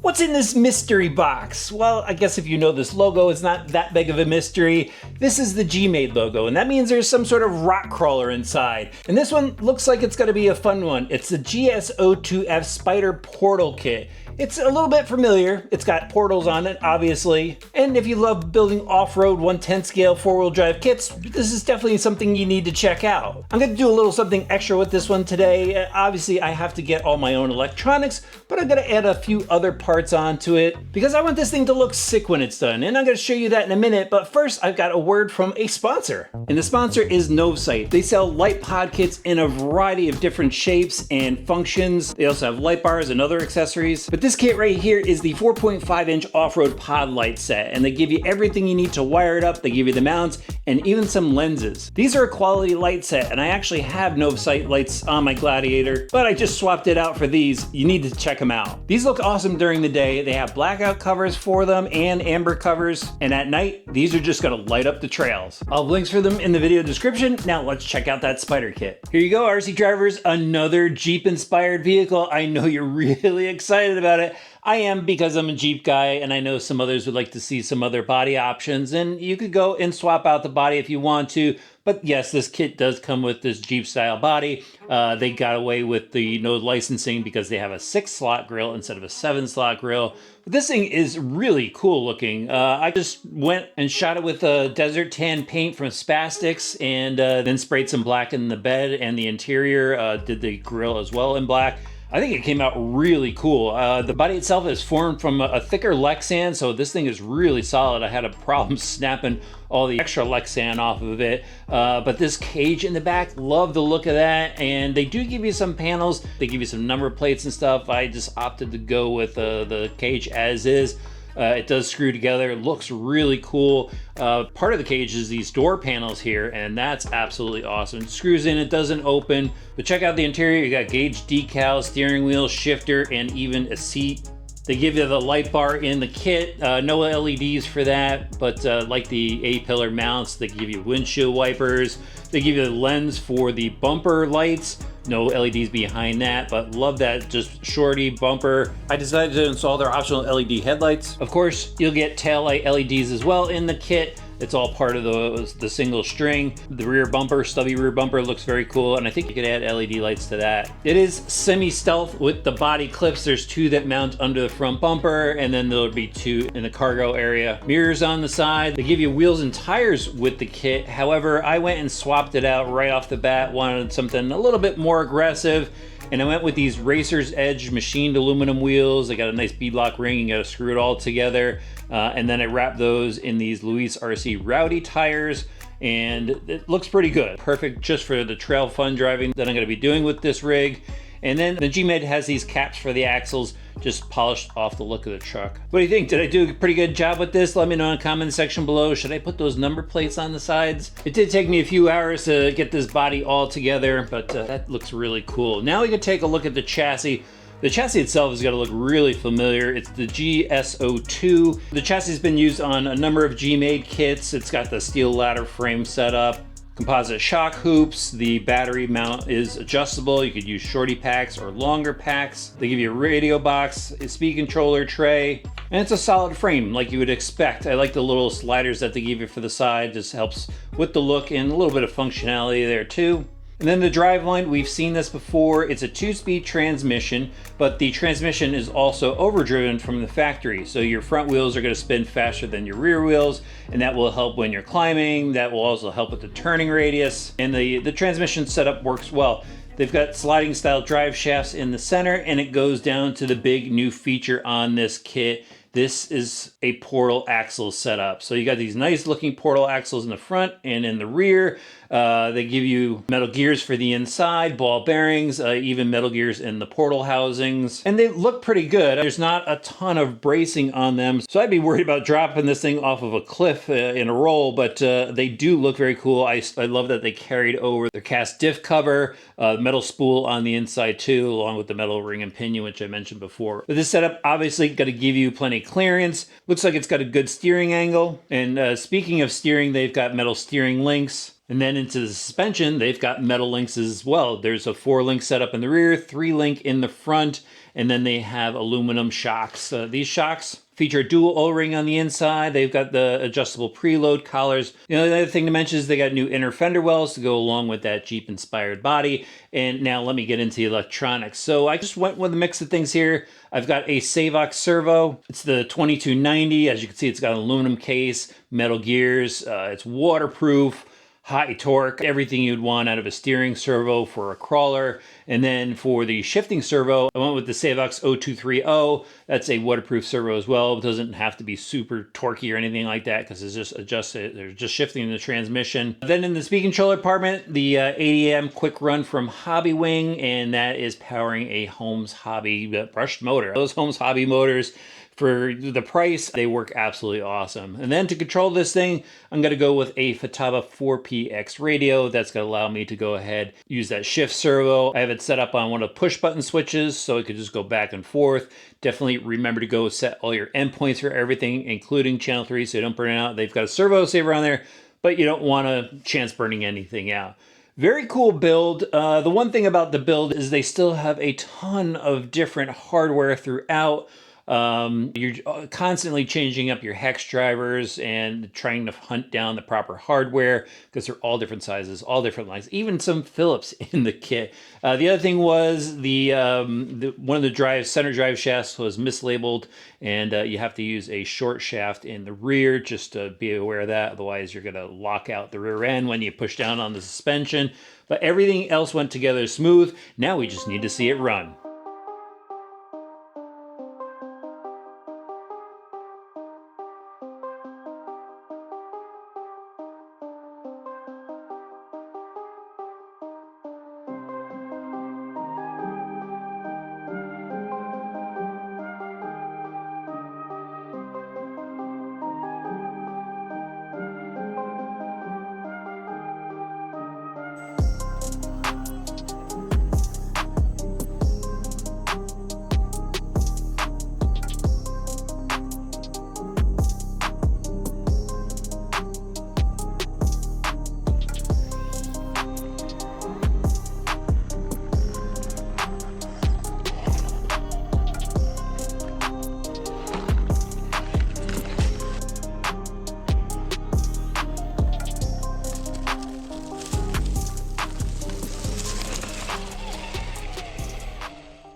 What's in this mystery box? Well, I guess if you know this logo, it's not that big of a mystery. This is the Gmade logo, and that means there's some sort of rock crawler inside. And this one looks like it's gonna be a fun one. It's the GS02F Spider Portal Kit. It's a little bit familiar. It's got portals on it, obviously. And if you love building off-road 1/10 scale four-wheel drive kits, this is definitely something you need to check out. I'm gonna do a little something extra with this one today. Obviously, I have to get all my own electronics, but I'm gonna add a few other parts onto it because I want this thing to look sick when it's done. And I'm gonna show you that in a minute, but first I've got a word from a sponsor. And the sponsor is Novesight. They sell light pod kits in a variety of different shapes and functions. They also have light bars and other accessories. But this kit right here is the 4.5-inch off-road pod light set, and they give you everything you need to wire it up. They give you the mounts and even some lenses. These are a quality light set, and I actually have Novesight lights on my Gladiator, but I just swapped it out for these. You need to check them out. These look awesome during the day. They have blackout covers for them and amber covers, and at night, these are just gonna light up the trails. I'll have links for them in the video description. Now let's check out that Spider kit. Here you go, RC drivers, another Jeep-inspired vehicle. I know you're really excited about it. I am, because I'm a Jeep guy, and I know some others would like to see some other body options, and you could go and swap out the body if you want to. But yes, this kit does come with this Jeep style body. They got away with the no licensing because they have a 6-slot grill instead of a 7-slot grill. But this thing is really cool looking. I just went and shot it with a desert tan paint from Spastics, and then sprayed some black in the bed and the interior. Did the grill as well in black. I think it came out really cool. The body itself is formed from a thicker Lexan, so this thing is really solid. I had a problem snapping all the extra Lexan off of it. But this cage in the back, love the look of that. And they do give you some panels. They give you some number plates and stuff. I just opted to go with the cage as is. It does screw together. It looks really cool. Part of the cage is these door panels here, and that's absolutely awesome. It screws in, it doesn't open. But check out the interior. You got gauge decals, steering wheel, shifter, and even a seat. They give you the light bar in the kit. No LEDs for that, but like the A-pillar mounts, they give you windshield wipers. They give you the lens for the bumper lights. No LEDs behind that, but love that just shorty bumper. I decided to install their optional LED headlights. Of course, you'll get taillight LEDs as well in the kit. It's all part of the single string. The rear bumper, stubby rear bumper, looks very cool, and I think you could add LED lights to that. It is semi-stealth with the body clips. There's 2 that mount under the front bumper, and then there'll be 2 in the cargo area. Mirrors on the side. They give you wheels and tires with the kit. However, I went and swapped it out right off the bat. Wanted something a little bit more aggressive. And I went with these Racer's Edge machined aluminum wheels. They got a nice beadlock ring. You gotta screw it all together. And then I wrapped those in these Luis RC Rowdy tires, and it looks pretty good. Perfect just for the trail fun driving that I'm gonna be doing with this rig. And then the Gmade has these caps for the axles, just polished off the look of the truck. What do you think? Did I do a pretty good job with this? Let me know in the comment section below. Should I put those number plates on the sides? It did take me a few hours to get this body all together, but that looks really cool. Now we can take a look at the chassis. The chassis itself is going to look really familiar. It's the GS02. The chassis has been used on a number of Gmade kits. It's got the steel ladder frame setup, composite shock hoops. The battery mount is adjustable. You could use shorty packs or longer packs. They give you a radio box, a speed controller tray, and it's a solid frame like you would expect. I like the little sliders that they give you for the side. Just helps with the look and a little bit of functionality there too. And then the driveline, we've seen this before. It's a 2-speed transmission, but the transmission is also overdriven from the factory. So your front wheels are gonna spin faster than your rear wheels, and that will help when you're climbing. That will also help with the turning radius. And the transmission setup works well. They've got sliding style drive shafts in the center, and it goes down to the big new feature on this kit. This is a portal axle setup. So you got these nice looking portal axles in the front and in the rear. They give you metal gears for the inside, ball bearings, even metal gears in the portal housings. And they look pretty good. There's not a ton of bracing on them, so I'd be worried about dropping this thing off of a cliff in a roll, but they do look very cool. I love that they carried over their cast diff cover, metal spool on the inside too, along with the metal ring and pinion, which I mentioned before. But this setup obviously got to give you plenty of clearance. Looks like it's got a good steering angle. And speaking of steering, they've got metal steering links. And then into the suspension, they've got metal links as well. There's a 4-link setup in the rear, 3-link in the front, and then they have aluminum shocks. These shocks feature a dual O-ring on the inside. They've got the adjustable preload collars. You know, the other thing to mention is they got new inner fender wells to go along with that Jeep-inspired body. And now let me get into the electronics. So I just went with a mix of things here. I've got a Savox servo. It's the 2290. As you can see, it's got an aluminum case, metal gears. It's waterproof, high torque, everything you'd want out of a steering servo for a crawler. And then for the shifting servo, I went with the Savox 0230. That's a waterproof servo as well. It doesn't have to be super torquey or anything like that because it's just adjusted. They're just shifting the transmission. Then in the speed controller department, the 80M quick run from Hobbywing, and that is powering a Holmes Hobby brushed motor. Those Holmes Hobby motors, for the price, they work absolutely awesome. And then to control this thing, I'm gonna go with a Futaba 4PX radio. That's gonna allow me to go ahead, use that shift servo. I have it set up on one of the push button switches, so it could just go back and forth. Definitely remember to go set all your endpoints for everything, including channel 3, so you don't burn it out. They've got a servo saver on there, but you don't wanna chance burning anything out. Very cool build. The one thing about the build is they still have a ton of different hardware throughout. You're constantly changing up your hex drivers and trying to hunt down the proper hardware because they're all different sizes, all different lengths, even some Phillips in the kit. The other thing was one of the center drive shafts was mislabeled, and you have to use a short shaft in the rear, just to be aware of that. Otherwise, you're going to lock out the rear end when you push down on the suspension. But everything else went together smooth. Now we just need to see it run.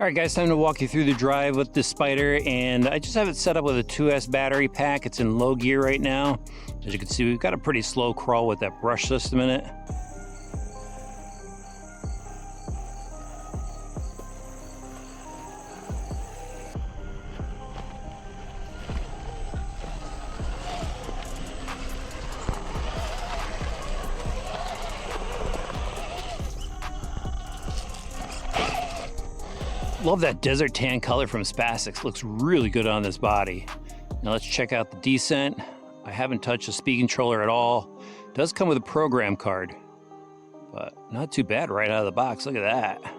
All right, guys, time to walk you through the drive with the Spider, and I just have it set up with a 2S battery pack. It's in low gear right now. As you can see, we've got a pretty slow crawl with that brush system in it. Love that desert tan color from Spastix. Looks really good on this body. Now let's check out the descent. I haven't touched the speed controller at all. It does come with a program card, but not too bad right out of the box. Look at that.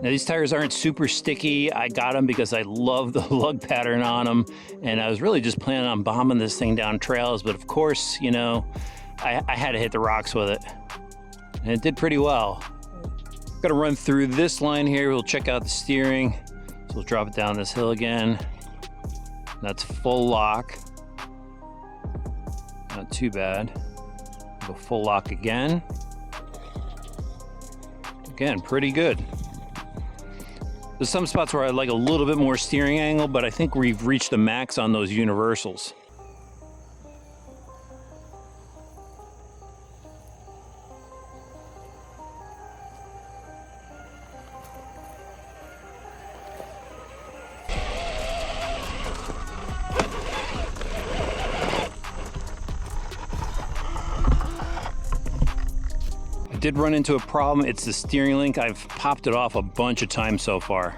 Now these tires aren't super sticky. I got them because I love the lug pattern on them, and I was really just planning on bombing this thing down trails, but of course, you know, I had to hit the rocks with it, and it did pretty well. I'm gonna run through this line here. We'll check out the steering. So we'll drop it down this hill again. That's full lock. Not too bad. Go full lock again. Again, pretty good. There's some spots where I'd like a little bit more steering angle, but I think we've reached the max on those universals. Did run into a problem. It's the steering link. I've popped it off a bunch of times so far.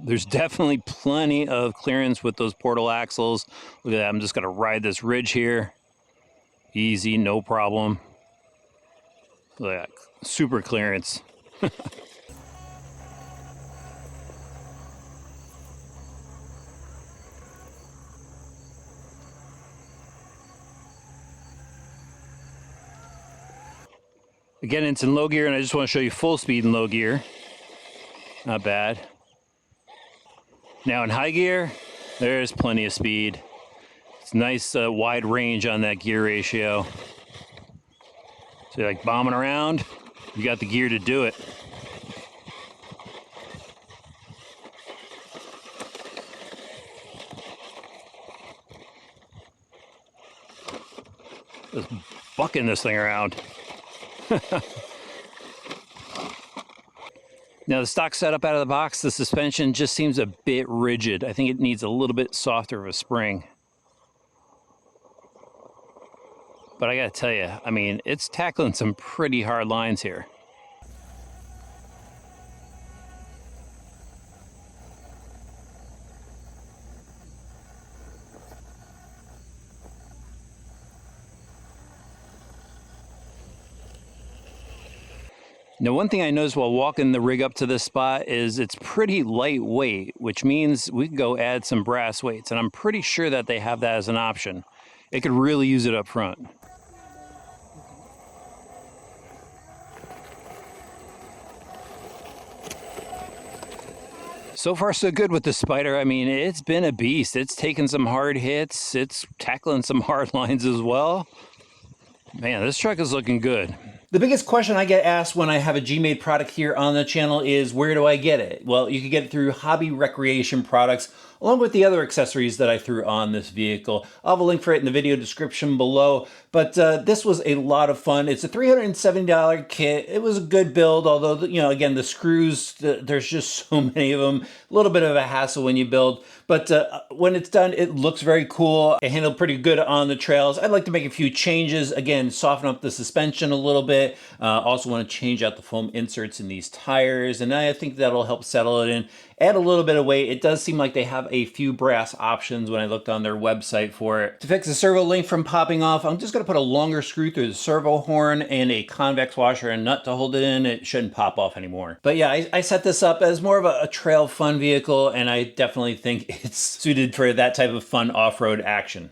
There's definitely plenty of clearance with those portal axles. Look at that, I'm just gonna ride this ridge here. Easy, no problem. Look at that, super clearance. Again, it's in low gear, and I just want to show you full speed in low gear. Not bad. Now in high gear, there's plenty of speed. It's nice wide range on that gear ratio. So you're like bombing around, you got the gear to do it. Just bucking this thing around. Now the stock setup out of the box, the suspension just seems a bit rigid. I think it needs a little bit softer of a spring. But I gotta tell you, I mean, it's tackling some pretty hard lines here. Now, one thing I noticed while walking the rig up to this spot is it's pretty lightweight, which means we can go add some brass weights, and I'm pretty sure that they have that as an option. It could really use it up front. So far, so good with the Spider. I mean, it's been a beast. It's taken some hard hits. It's tackling some hard lines as well. Man, this truck is looking good. The biggest question I get asked when I have a Gmade product here on the channel is, where do I get it? Well, you can get it through Hobby Recreation Products, along with the other accessories that I threw on this vehicle. I'll have a link for it in the video description below, but this was a lot of fun. It's a $370 kit. It was a good build, although, you know, again, the screws, there's just so many of them. A little bit of a hassle when you build, but when it's done, it looks very cool. It handled pretty good on the trails. I'd like to make a few changes. Again, soften up the suspension a little bit. Also want to change out the foam inserts in these tires, and I think that'll help settle it in. Add a little bit of weight. It does seem like they have a few brass options when I looked on their website for it. To fix the servo link from popping off, I'm just going to put a longer screw through the servo horn and a convex washer and nut to hold it in. It shouldn't pop off anymore. But yeah, I set this up as more of a trail fun vehicle, and I definitely think it's suited for that type of fun off-road action.